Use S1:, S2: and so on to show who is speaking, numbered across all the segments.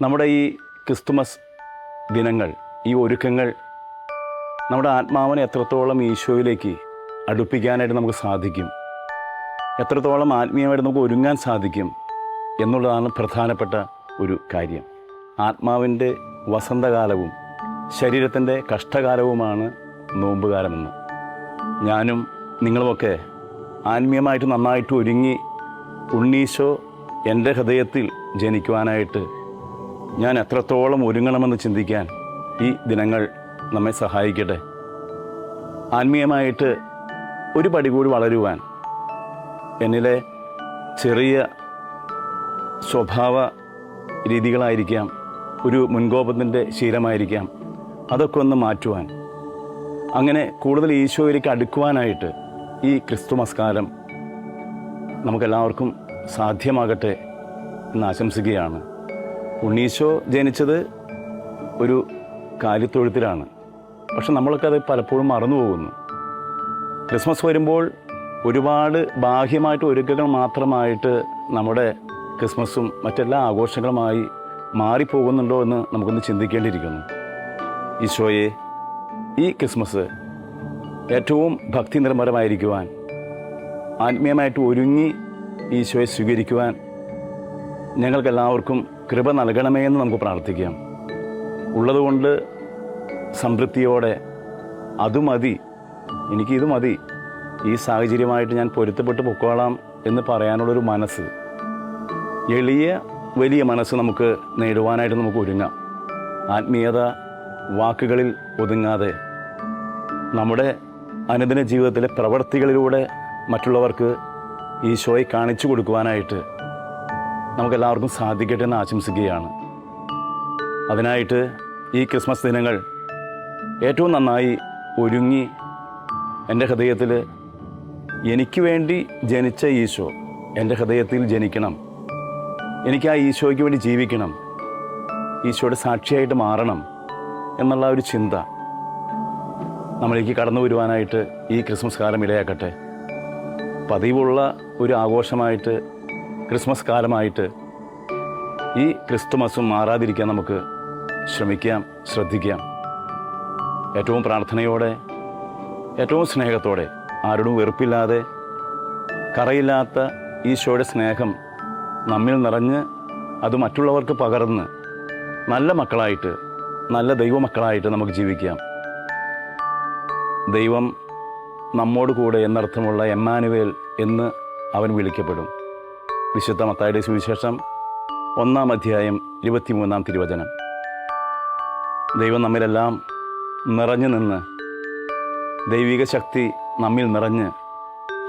S1: നമ്മുടെ ഈ ക്രിസ്തുമസ് ദിനങ്ങൾ, ഈ ഒരുക്കങ്ങൾ നമ്മുടെ ആത്മാവിനെ എത്രത്തോളം ഈശോയിലേക്ക് അടുപ്പിക്കാനായിട്ട് നമുക്ക് സാധിക്കും, എത്രത്തോളം ആത്മീയമായിട്ട് നമുക്ക് ഒരുങ്ങാൻ സാധിക്കും എന്നുള്ളതാണ് പ്രധാനപ്പെട്ട ഒരു കാര്യം. ആത്മാവിൻ്റെ വസന്തകാലവും ശരീരത്തിൻ്റെ കഷ്ടകാലവുമാണ് നോമ്പുകാലമെന്ന്. ഞാനും നിങ്ങളുമൊക്കെ ആത്മീയമായിട്ട് നന്നായിട്ട് ഒരുങ്ങി ഉണ്ണീശോ എൻ്റെ ഹൃദയത്തിൽ ജനിക്കുവാനായിട്ട് ഞാൻ എത്രത്തോളം ഒരുങ്ങണമെന്ന് ചിന്തിക്കാൻ ഈ ദിനങ്ങൾ നമ്മെ സഹായിക്കട്ടെ. ആത്മീയമായിട്ട് ഒരു പടി കൂടി വളരുവാൻ എന്നിലെ ചെറിയ സ്വഭാവ രീതികളായിരിക്കാം, ഒരു മുൻകോപത്തിൻ്റെ ശീലമായിരിക്കാം, അതൊക്കെ ഒന്ന് മാറ്റുവാൻ, അങ്ങനെ കൂടുതൽ ഈശോയിലേക്ക് അടുക്കുവാനായിട്ട് ഈ ക്രിസ്തുമസ് കാലം നമുക്കെല്ലാവർക്കും സാധ്യമാകട്ടെ എന്ന് ആശംസിക്കുകയാണ്. ഉണ്ണീശോ ജനിച്ചത് ഒരു കാലിത്തൊഴുത്തിലാണ്. പക്ഷെ നമ്മളൊക്കെ അത് പലപ്പോഴും മറന്നു പോകുന്നു. ക്രിസ്മസ് വരുമ്പോൾ ഒരുപാട് ബാഹ്യമായിട്ട് ഒരുക്കങ്ങൾ മാത്രമായിട്ട് നമ്മുടെ ക്രിസ്മസും മറ്റെല്ലാ ആഘോഷങ്ങളുമായി മാറിപ്പോകുന്നുണ്ടോ എന്ന് നമുക്കൊന്ന് ചിന്തിക്കേണ്ടിയിരിക്കുന്നു. ഈശോയെ, ഈ ക്രിസ്മസ് ഏറ്റവും ഭക്തി നിർഭരമായിരിക്കുവാൻ, ആത്മീയമായിട്ട് ഒരുങ്ങി ഈശോയെ സ്വീകരിക്കുവാൻ ഞങ്ങൾക്കെല്ലാവർക്കും കൃപ നൽകണമേ എന്ന് നമുക്ക് പ്രാർത്ഥിക്കാം. ഉള്ളതുകൊണ്ട് സംതൃപ്തിയോടെ അത് മതി, എനിക്കിത് മതി, ഈ സാഹചര്യമായിട്ട് ഞാൻ പൊരുത്തപ്പെട്ട് പൊക്കോളാം എന്ന് പറയാനുള്ളൊരു മനസ്സ്, എളിയ വലിയ മനസ്സ് നമുക്ക് നേടുവാനായിട്ട് നമുക്ക് ഒരുങ്ങാം. ആത്മീയത വാക്കുകളിൽ ഒതുങ്ങാതെ നമ്മുടെ അനുദിന ജീവിതത്തിലെ പ്രവൃത്തികളിലൂടെ മറ്റുള്ളവർക്ക് ഈശോയെ കാണിച്ചു കൊടുക്കുവാനായിട്ട് നമുക്കെല്ലാവർക്കും സാധിക്കട്ടെ എന്ന് ആശംസിക്കുകയാണ്. അതിനായിട്ട് ഈ ക്രിസ്മസ് ദിനങ്ങൾ ഏറ്റവും നന്നായി ഒരുങ്ങി എൻ്റെ ഹൃദയത്തിൽ എനിക്ക് വേണ്ടി ജനിച്ച ഈശോ എൻ്റെ ഹൃദയത്തിൽ ജനിക്കണം, എനിക്ക് ആ ഈശോയ്ക്ക് വേണ്ടി ജീവിക്കണം, ഈശോയുടെ സാക്ഷിയായിട്ട് മാറണം എന്നുള്ള ഒരു ചിന്ത നമ്മളിലേക്ക് കടന്നു വരുവാനായിട്ട് ഈ ക്രിസ്മസ് കാലം ഇടയാക്കട്ടെ. പതിവുള്ള ഒരു ആഘോഷമായിട്ട് ക്രിസ്മസ് കാലമായിട്ട് ഈ ക്രിസ്തുമസും മാറാതിരിക്കാൻ നമുക്ക് ശ്രമിക്കാം, ശ്രദ്ധിക്കാം. ഏറ്റവും പ്രാർത്ഥനയോടെ, ഏറ്റവും സ്നേഹത്തോടെ, ആരോടും വെറുപ്പില്ലാതെ, കറയില്ലാത്ത ഈശോയുടെ സ്നേഹം നമ്മിൽ നിറഞ്ഞ് അത് മറ്റുള്ളവർക്ക് പകർന്ന് നല്ല മക്കളായിട്ട്, നല്ല ദൈവമക്കളായിട്ട് നമുക്ക് ജീവിക്കാം. ദൈവം നമ്മോട് കൂടെ എന്നർത്ഥമുള്ള എമ്മാനുവേൽ എന്ന് അവൻ വിളിക്കപ്പെടും. വിശുദ്ധ മത്തായിയുടെ സുവിശേഷം 1-ാം അധ്യായം 23-ാം തിരുവചനം. ദൈവം നമ്മിലെല്ലാം നിറഞ്ഞു നിന്ന്, ദൈവിക ശക്തി നമ്മിൽ നിറഞ്ഞ്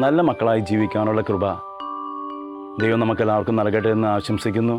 S1: നല്ല മക്കളായി ജീവിക്കാനുള്ള കൃപ ദൈവം നമുക്കെല്ലാവർക്കും നൽകട്ടെ എന്ന് ആശംസിക്കുന്നു.